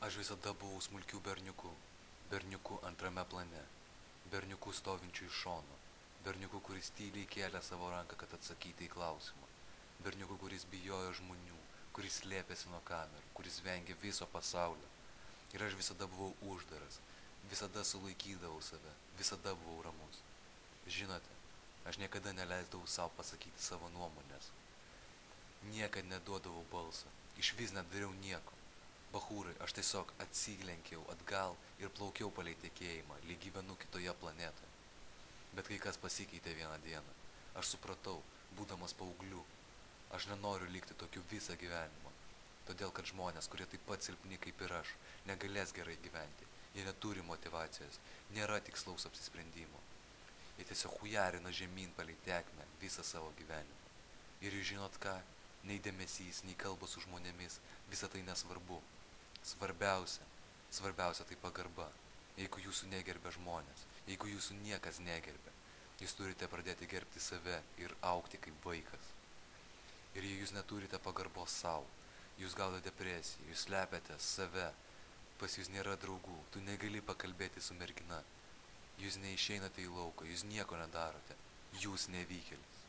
Aš visada buvau smulkių berniukų antrame plane, berniukų stovinčių iš šono, berniukų, kuris tyliai kėlė savo ranką, kad atsakyti į klausimą, berniukų, kuris bijojo žmonių, kuris slėpėsi nuo kamerų, kuris vengė viso pasaulio. Ir aš visada buvau uždaras, visada sulaikydavau save, visada buvau ramus. Žinote, aš niekada neleisdavau savo pasakyti savo nuomonės. Niekad neduodavau balsą, išvis nedariau nieko. Bachūrai, aš tiesiog atsilenkiau atgal ir plaukiau palei tekėjimą, lyg gyvenu kitoje planetoje. Bet kai kas pasikeitė vieną dieną. Aš supratau, būdamas paaugliu, aš nenoriu likti tokiu visą gyvenimą. Todėl, kad žmonės, kurie taip pat silpni kaip ir aš, negalės gerai gyventi. Jie neturi motyvacijos, nėra tikslaus apsisprendimo. Jie tiesiog hujarina žemyn palei tekmę visą savo gyvenimą. Ir jūs žinot ką? Nei dėmesys, nei kalbos su žmonėmis, visa tai nesvarbu. Svarbiausia tai pagarba. Jeigu jūsų negerbia žmonės, jeigu jūsų niekas negerbia, jūs turite pradėti gerbti save ir augti kaip vaikas. Ir jei jūs neturite pagarbos savo, jūs gaunate depresiją, jūs slepiate save, pas jūs nėra draugų, tu negali pakalbėti su mergina, jūs neišeinate į lauką, jūs nieko nedarote, jūs nevykėlis.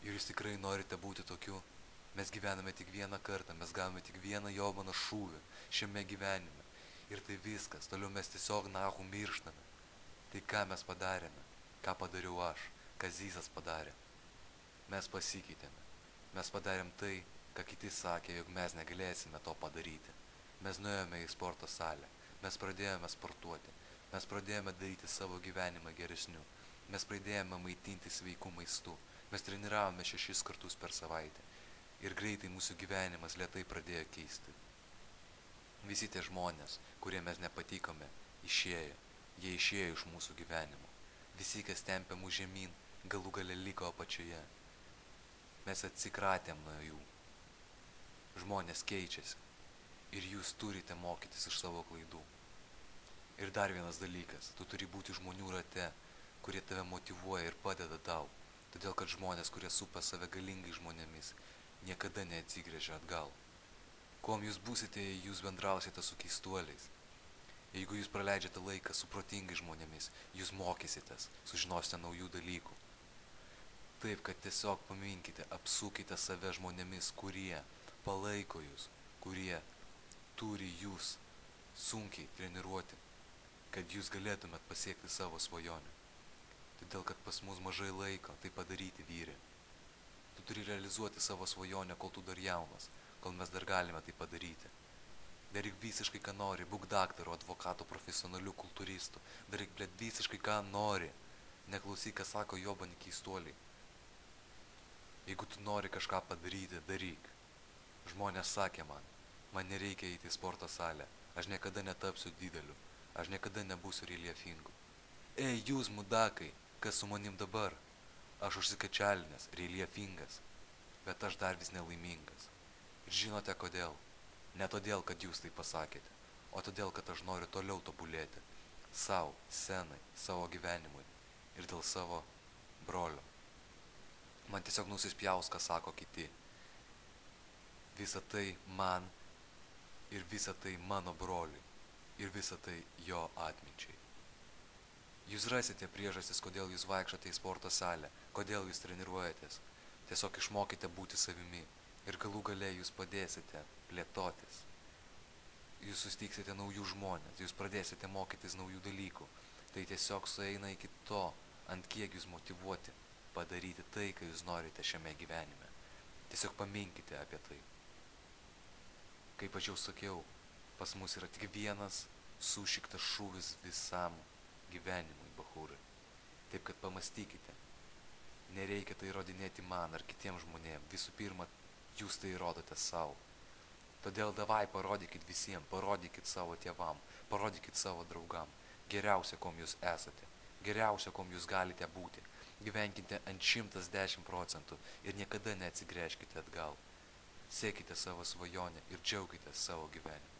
Ir jūs tikrai norite būti tokiu? Mes gyvename tik vieną kartą, mes gavome tik vieną jobaną šūvį šiame gyvenime. Ir tai viskas, toliau mes tiesiog nahu mirštame. Tai ką mes padarėme? Ką padariau aš? Ką Zysas padarė? Mes pasikeitėme. Mes padarėm tai, ką kiti sakė, jog mes negalėsime to padaryti. Mes nuėjome į sporto salę. Mes pradėjome sportuoti. Mes pradėjome daryti savo gyvenimą geresniu. Mes pradėjome maitinti sveikų maistu. Mes treniravome 6 kartus per savaitę. Ir greitai mūsų gyvenimas lėtai pradėjo keisti. Visi tie žmonės, kurie mes nepatikome, išėjo. Jie išėjo iš mūsų gyvenimo. Visi, kas tempė mūsų žemyn, galų gale liko apačioje. Mes atsikratėm nuo jų. Žmonės keičiasi. Ir jūs turite mokytis iš savo klaidų. Ir dar vienas dalykas, tu turi būti žmonių rate, kurie tave motyvuoja ir padeda tau. Todėl, kad žmonės, kurie supa save galingai žmonėmis, niekada neatsigręžia atgal. Kuom jūs būsite, jei jūs bendrausite su keistuoliais? Jeigu jūs praleidžiate laiką su protingai žmonėmis, jūs mokysitės, sužinosite naujų dalykų. Taip, kad tiesiog paminkite, apsukite save žmonėmis, kurie palaiko jūs, kurie turi jūs sunkiai treniruoti, kad jūs galėtumėt pasiekti savo svajonę. Todėl, kad pas mus mažai laiko tai padaryti, vyre. Tu turi realizuoti savo svajonę, kol tu dar jaunas, kol mes dar galime tai padaryti. Daryk visiškai ką nori, būk daktaru, advokatu, profesionaliu kultūristu. Daryk, blėt, visiškai ką nori. Neklausyk, ką sako jobani keistuoliai. Jeigu tu nori kažką padaryti, daryk. Žmonės sakė man nereikia eiti į sporto salę. Aš niekada netapsiu dideliu. Aš niekada nebūsiu reljefingu. Ei, jūs mudakai, kas su manim dabar? Aš užsikačialinęs, reljefingas, bet aš dar vis nelaimingas. Ir žinote kodėl? Ne todėl, kad jūs tai pasakėte, o todėl, kad aš noriu toliau tobulėti. Sau, senai, savo gyvenimui ir dėl savo brolio. Man tiesiog nusispjaus, ką sako kiti. Visa tai man ir visa tai mano broliui ir visa tai jo atminčiai. Jūs rasite priežastis, kodėl jūs vaikštote į sporto salę, kodėl jūs treniruojatės. Tiesiog išmokite būti savimi ir galų gale jūs padėsite plėtotis. Jūs sustiksite naujų žmonės, jūs pradėsite mokytis naujų dalykų. Tai tiesiog sueina iki to, ant kiek jūs motyvuoti padaryti tai, ką jūs norite šiame gyvenime. Tiesiog paminkite apie tai. Kaip aš jau sakiau, pas mus yra tik vienas sušiktas šūvis visam gyvenimui, bachūrai. Taip, kad pamastykite. Nereikia tai įrodinėti man ar kitiems žmonėms. Visų pirma, jūs tai įrodote savo. Todėl davai parodykit visiems, parodykit savo tėvam, parodykit savo draugam. Geriausia, kom jūs esate. Geriausia, kom jūs galite būti. Gyvenkite ant 110% ir niekada neatsigręžkite atgal. Siekite savo svajonę ir džiaukite savo gyvenimą.